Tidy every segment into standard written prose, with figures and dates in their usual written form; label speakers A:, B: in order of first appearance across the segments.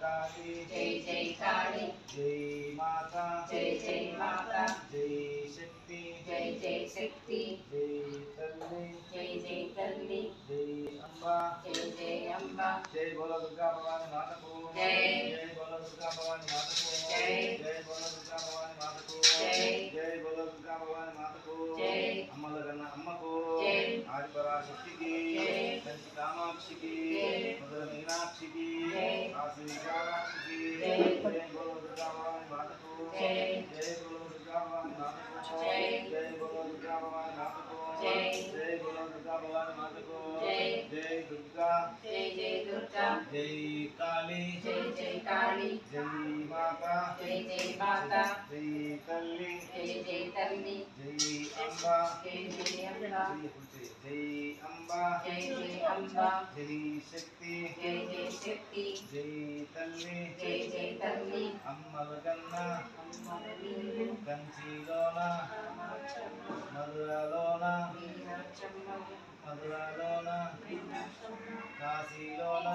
A: काली
B: जय काली
A: जय माता
B: जय माता
A: जय शक्ति
B: जय शक्ति
A: जय तल्ली
B: जय तल्ली
A: जय अम्बा
B: जय अम्बा
A: जय बोलो दुर्गा भवानी माता को जय बोलो दुर्गा भवानी माता को जय बोलो दुर्गा भवानी माता को जय बोलो दुर्गा भवानी माता को अम्मल कन्ना अम्म को आदिपराशक्ति की कंची कामाक्षी की मधुर मीनाक्षी की काशी विशालाक्षी की जय बोलो दुर्गा भवानी माता को जय बोलो दुर्गा भवानी माता को जय बोलो दुर्गा भवानी माता को जय बोलो दुर्गा भवानी माता को जय दुर्गा
B: जय दुर्गा
A: जय काली
B: जय काली
A: जय माता
B: जय माता
A: जय तल्ली
B: जय तल्ली
A: जय अम्बा
B: जय अम्बा
A: जय अम्बा
B: जय अम्बा
A: जय शक्ति
B: जय शक्ति
A: जय तल्ली
B: जय तल्ली
A: अम्मल कन्ना कंचीलोन मधुरलोन मधुरलोन काशीलोन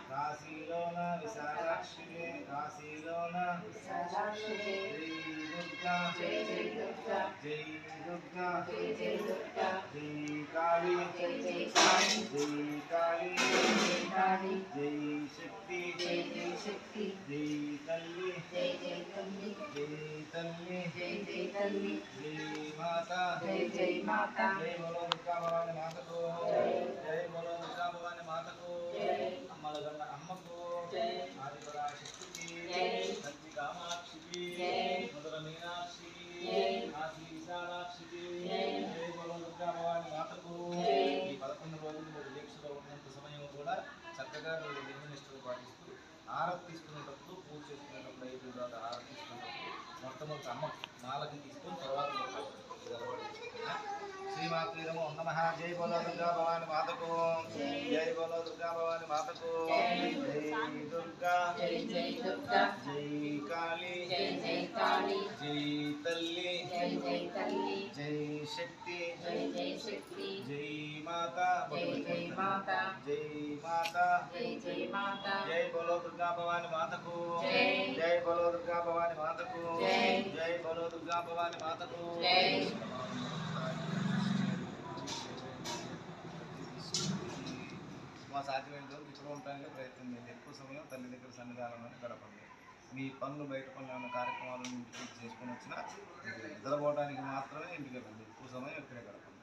A: काशीलोन विशालाक्षी काशीलोन जय दुर्गा
B: जय दुर्गा
A: जय दुर्गा
B: जय दुर्गा
A: जय काली
B: जय काली
A: जय काली
B: जय काली
A: जय शक्ति
B: जय शक्ति
A: जय तल्ली
B: जय तल्ली
A: जय तल्ली
B: जय तल्ली
A: जय माता
B: जय माता
A: जय बोलो दुर्गा भवानी माता को जय बोलो दुर्गा भवानी माता को अम्मल गंगा अम्म को आदिपराशक्ति की कंची कामाक्षी की मधुर मीनाक्षी की काशी विशालाक्षी की जय बोलो दुर्गा भवानी माता को ఈ 11 రోజులు మీరు దీక్షలో ఉన్నంత సమయం కూడా చక్కగా మీరు నిష్ఠలు పాటిస్తూ ఆరతి తీసుకునేటప్పుడు పూజ చేసుకునేటప్పుడు 5 తర్వాత ఆరతి తీసుకునేటప్పుడు మొట్టమొదటి అమ్మ మాలకి తీసుకొని తర్వాత श्रीमात्रे नमो नमः जय बोलो दुर्गा भवानी माता को जय बोलो दुर्गा भवानी माता को जय दुर्गा
B: जय दुर्गा
A: जय काली
B: जय काली
A: जय तल्ली
B: जय तल्ली
A: जय शक्ति
B: जय शक्ति
A: जय माता
B: जय माता
A: जय माता
B: जय माता
A: जय बोलो दुर्गा भवानी माता को
B: जय
A: बोलो दुर्गा भवानी माता को जय बोलो दुर्गा भवानी माता को మా సాధ్యమైనంత ఇక్కడ ఉండడానికి ప్రయత్నం చేయండి. ఎక్కువ సమయం తల్లి దగ్గర సన్నిధానంలోనే గడపండి. మీ పనులు బయట పనులు ఏమైనా కార్యక్రమాలను ఇంటికి చేసుకొని వచ్చినా నిద్రపోవడానికి మాత్రమే ఇంటికి వెళ్ళండి. ఎక్కువ సమయం ఇక్కడే గడపండి.